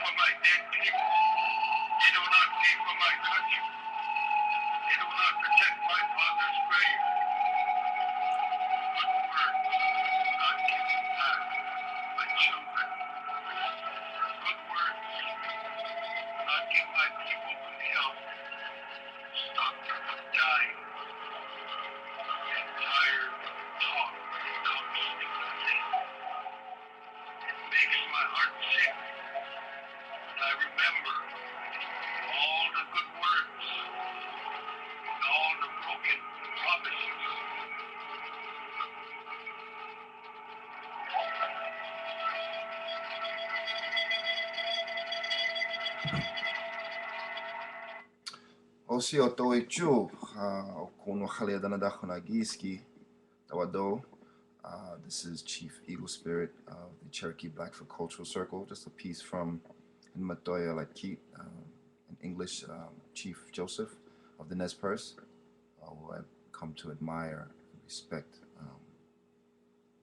for my dead people. They do not pay for my country. They do not protect my father's grave. Good word do not give me back my children. Good word do not give my people good health. Stop them from dying. And tired of talk constantly. It makes my heart sick when I remember all the good words and all the broken promises. Osio toichu kono khaliadana dakhnagiski tawado. This is Chief Eagle Spirit of the Cherokee Black for Cultural Circle. Just a piece from Matoya Lakit, in English, Chief Joseph of the Nez Perce, who I've come to admire and respect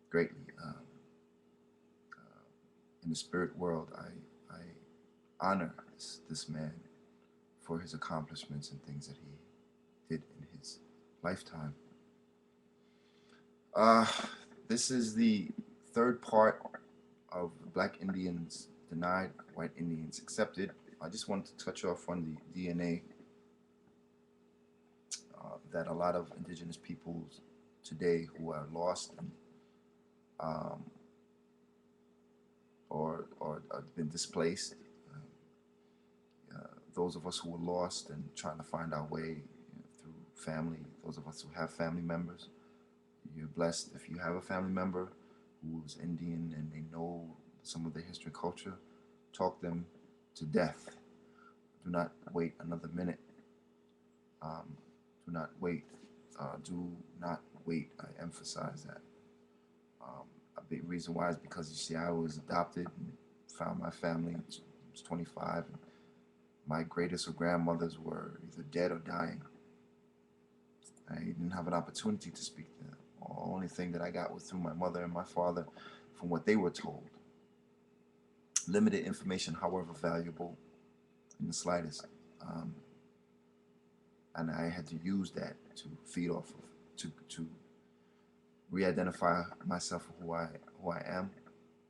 greatly. In the spirit world, I honor this man for his accomplishments and things that he did in his lifetime. This is the third part of Black Indians denied, White Indians accepted. I just wanted to touch off on the DNA that a lot of indigenous peoples today who are lost and, or been displaced. Those of us who were lost and trying to find our way through family, those of us who have family members, you're blessed if you have a family member who is Indian and they know some of their history and culture. Talk them to death. Do not wait another minute. Do not wait. Do not wait. I emphasize that. A big reason why is because you see, I was adopted and found my family. I was 25. And my greatest or grandmothers were either dead or dying. I didn't have an opportunity to speak to them. The only thing that I got was through my mother and my father from what they were told. Limited information, however valuable, in the slightest. And I had to use that to feed off of, to re-identify myself for who I am,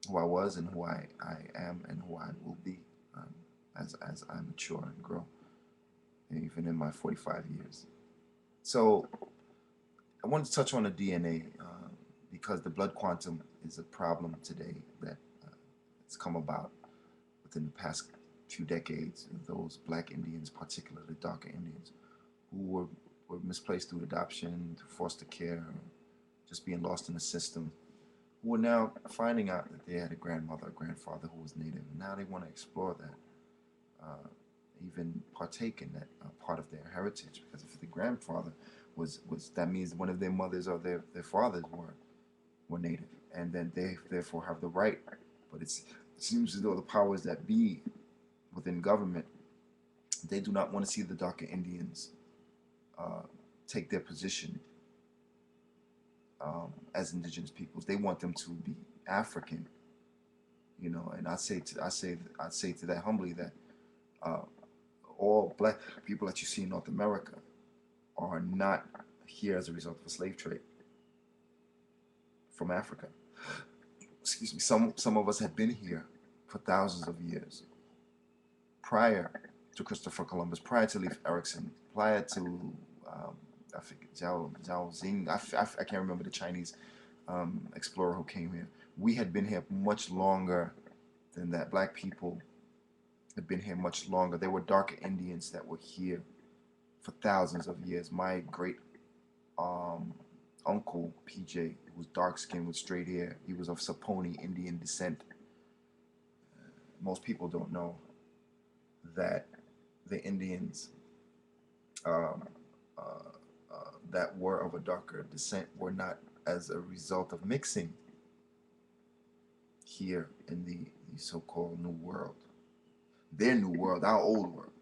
who I was, and who I am, and who I will be as I mature and grow, and even in my 45 years. So I wanted to touch on the DNA because the blood quantum is a problem today that has come about within the past few decades. Those Black Indians, particularly darker Indians, who were misplaced through adoption, through foster care, just being lost in the system, who are now finding out that they had a grandmother, a grandfather who was Native, and now they want to explore that. Even partake in that part of their heritage, because if the grandfather was that means one of their mothers or their fathers were Native, and then they therefore have the right. But it seems as though the powers that be within government, they do not want to see the darker Indians take their position as indigenous peoples. They want them to be African, and I say to that humbly that all Black people that you see in North America are not here as a result of a slave trade from Africa. Excuse me. Some of us had been here for thousands of years prior to Christopher Columbus, prior to Leif Erikson, prior to I think Zhao Xing. I can't remember the Chinese explorer who came here. We had been here much longer than that. Black people had been here much longer. There were darker Indians that were here for thousands of years. My great uncle, PJ, who was dark skinned with straight hair, he was of Saponi Indian descent. Most people don't know that the Indians that were of a darker descent were not as a result of mixing here in the so-called New World. Their New World, our old world.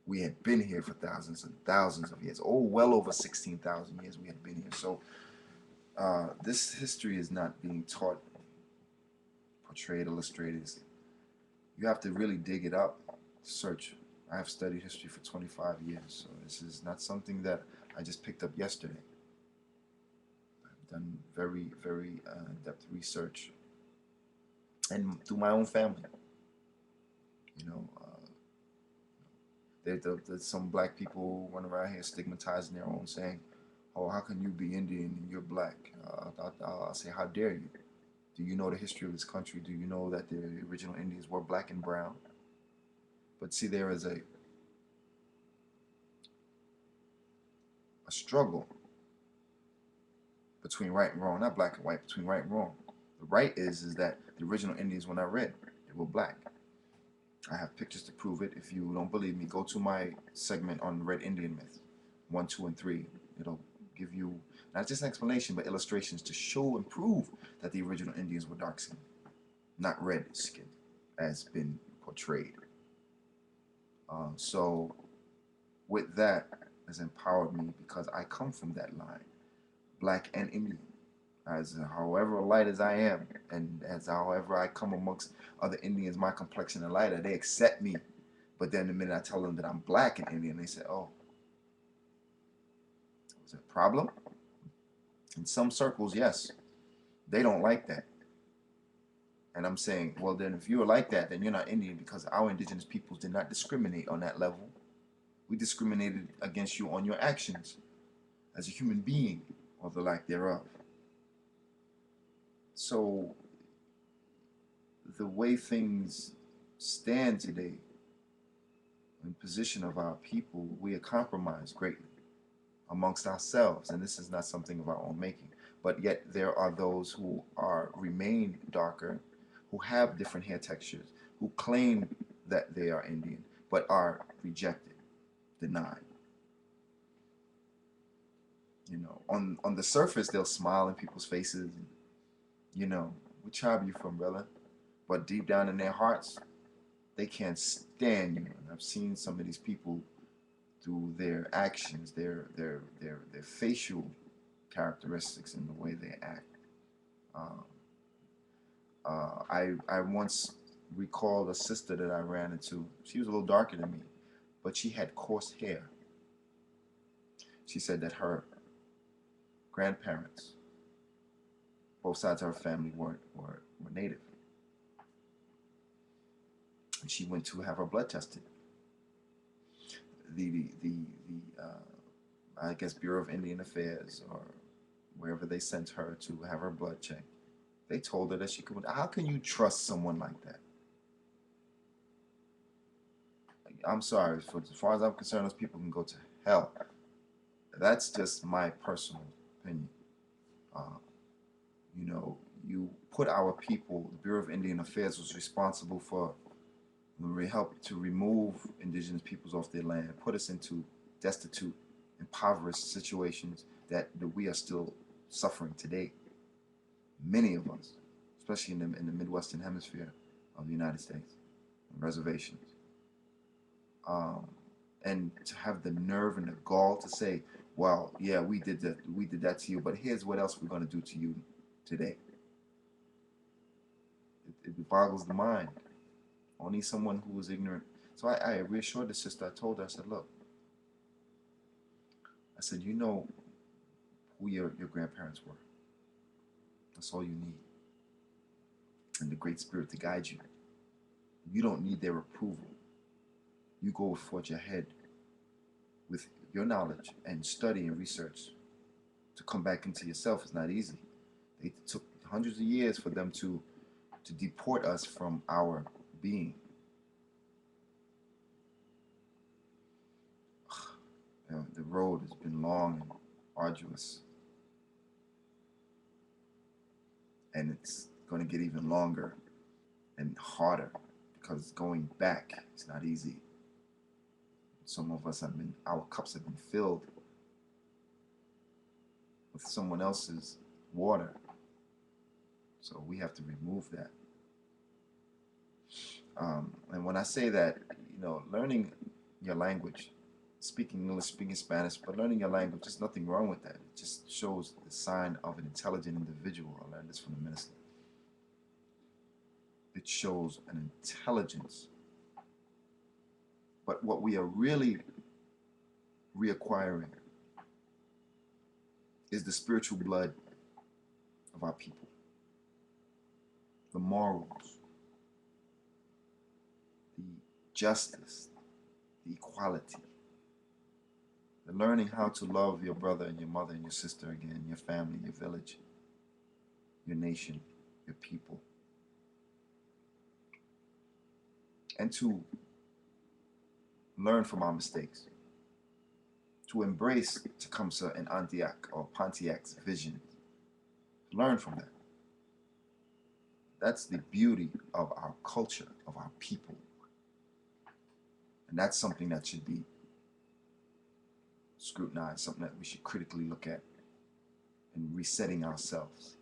We had been here for thousands and thousands of years. Oh, well over 16,000 years we had been here. So this history is not being taught, portrayed, illustrated. You have to really dig it up, search. I have studied history for 25 years, so this is not something that I just picked up yesterday. I've done very, very in-depth research, and through my own family. You know, there's some black people running around here stigmatizing their own, saying, "Oh, how can you be Indian and you're black?" I'll say, "How dare you? Do you know the history of this country? Do you know that the original Indians were black and brown?" But see, there is a struggle between right and wrong, not black and white, between right and wrong. The right is that the original Indians were not red; they were black. I have pictures to prove it. If you don't believe me, go to my segment on Red Indian myth, 1, 2, and 3. It'll give you not just an explanation, but illustrations to show and prove that the original Indians were dark skinned, not red skinned, as been portrayed. So, with that, has empowered me because I come from that line, black and Indian. As however light as I am, and as however I come amongst other Indians, my complexion is lighter, they accept me. But then the minute I tell them that I'm black and Indian, they say, "Oh, is it a problem?" In some circles, yes, they don't like that. And I'm saying, well, then if you're like that, then you're not Indian, because our indigenous peoples did not discriminate on that level. We discriminated against you on your actions as a human being, or the lack thereof. So the way things stand today, in position of our people, we are compromised greatly amongst ourselves, and this is not something of our own making. But yet there are those who are remain darker, who have different hair textures, who claim that they are Indian, but are rejected, denied. You know, on the surface they'll smile in people's faces, and, you know, what tribe are you from, brother? But deep down in their hearts, they can't stand you. And I've seen some of these people through their actions, their facial characteristics and the way they act. Um, I once recalled a sister that I ran into. She was a little darker than me, but she had coarse hair. She said that her grandparents, both sides of her family, were native. And she went to have her blood tested. I guess Bureau of Indian Affairs, or wherever they sent her to have her blood checked, they told her that she could. How can you trust someone like that? I'm sorry, as far as I'm concerned, those people can go to hell. That's just my personal opinion. Uh, you know, you put our people. The Bureau of Indian Affairs was responsible for help to remove indigenous peoples off their land, put us into destitute, impoverished situations that we are still suffering today. Many of us, especially in the Midwestern Hemisphere of the United States, reservations. And to have the nerve and the gall to say, "Well, yeah, we did that to you, but here's what else we're going to do to you today." It boggles the mind. Only someone who was ignorant. So I reassured the sister. I told her, I said, "Look," I said, "you know who your grandparents were. That's all you need. And the Great Spirit to guide you. You don't need their approval. You go forge ahead with your knowledge and study and research to come back into yourself. It's not easy. It took hundreds of years for them to deport us from our being." The road has been long and arduous, and it's going to get even longer and harder, because going back is not easy. Some of us our cups have been filled with someone else's water, so we have to remove that. And when I say that, learning your language, speaking English, speaking Spanish, but learning your language, there's nothing wrong with that. It just shows the sign of an intelligent individual. I learned this from the minister. It shows an intelligence. But what we are really reacquiring is the spiritual blood of our people, the morals, the justice, the equality, the learning how to love your brother and your mother and your sister again, your family, your village, your nation, your people, and to learn from our mistakes, to embrace Tecumseh and Antioch or Pontiac's vision, learn from that. That's the beauty of our culture, of our people. And that's something that should be scrutinized, something that we should critically look at in resetting ourselves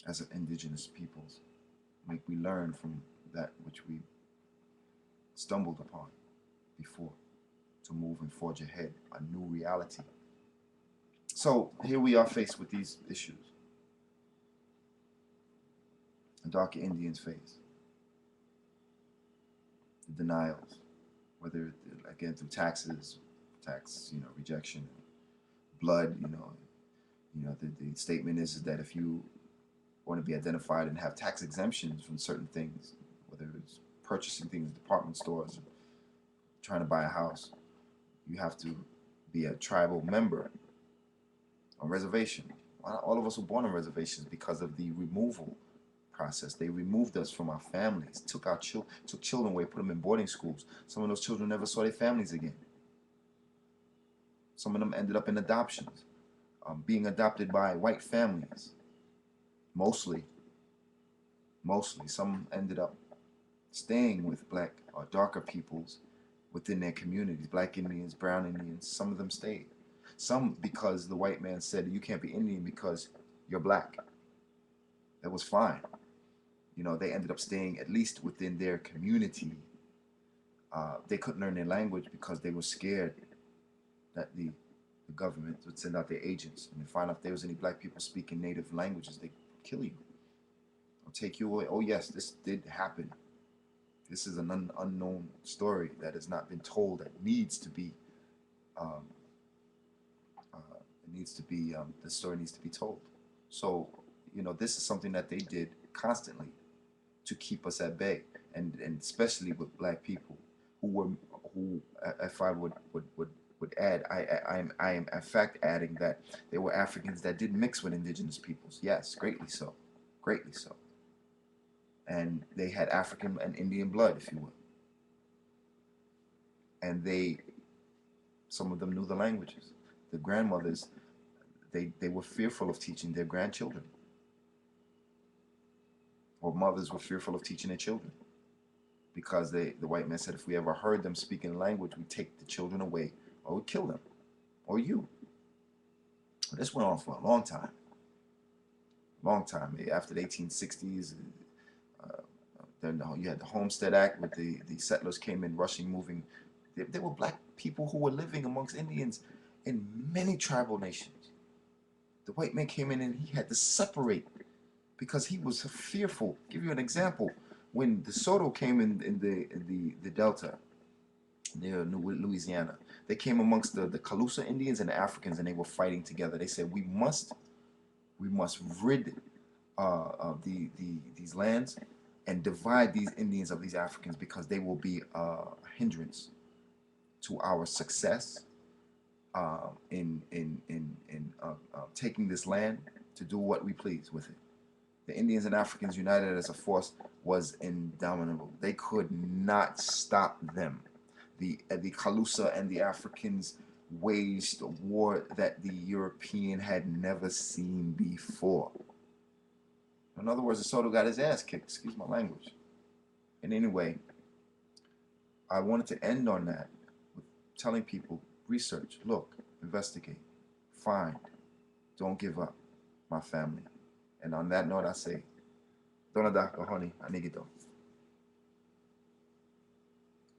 as indigenous peoples. Make we learn from that which we stumbled upon before to move and forge ahead a new reality. So here we are faced with these issues. The darker Indians face the denials, whether again through taxes, tax rejection, blood. The statement is that if you want to be identified and have tax exemptions from certain things, whether it's purchasing things in department stores, or trying to buy a house, you have to be a tribal member on reservation. All of us were born on reservations because of the removal process. They removed us from our families, took children away, put them in boarding schools. Some of those children never saw their families again. Some of them ended up in adoptions, being adopted by white families. Mostly. Some ended up staying with black or darker peoples within their communities, black Indians, brown Indians. Some of them stayed. Some because the white man said, you can't be Indian because you're black. That was fine. They ended up staying at least within their community. They couldn't learn their language because they were scared that the government would send out their agents and find out if there was any black people speaking native languages, they'd kill you or take you away. Oh yes, this did happen. This is an unknown story that has not been told, that needs to be the story needs to be told. So this is something that they did constantly to keep us at bay, and especially with black people who if I would add, I am in fact adding that there were Africans that did mix with indigenous peoples. Yes, greatly so, and they had African and Indian blood, if you will, and some of them knew the languages. The grandmothers, they were fearful of teaching their grandchildren, or mothers were fearful of teaching their children, because the white man said if we ever heard them speaking a language, we'd take the children away or we'd kill them, or you. This went on for a long time. After the 1860s, then you had the Homestead Act, with the settlers came in rushing, moving. There were black people who were living amongst Indians in many tribal nations. The white man came in and he had to separate because he was fearful. I'll give you an example. When the Soto came in the Delta, near Louisiana, they came amongst the Calusa Indians and the Africans, and they were fighting together. They said, we must rid these lands and divide these Indians of these Africans, because they will be a hindrance to our success in taking this land to do what we please with it. The Indians and Africans united as a force was indomitable. They could not stop them. The Calusa and the Africans waged a war that the European had never seen before. In other words, the Soto got his ass kicked. Excuse my language. And anyway, I wanted to end on that with telling people, research, look, investigate, find, don't give up, my family. And on that note, I say, Donada, honey, anigito.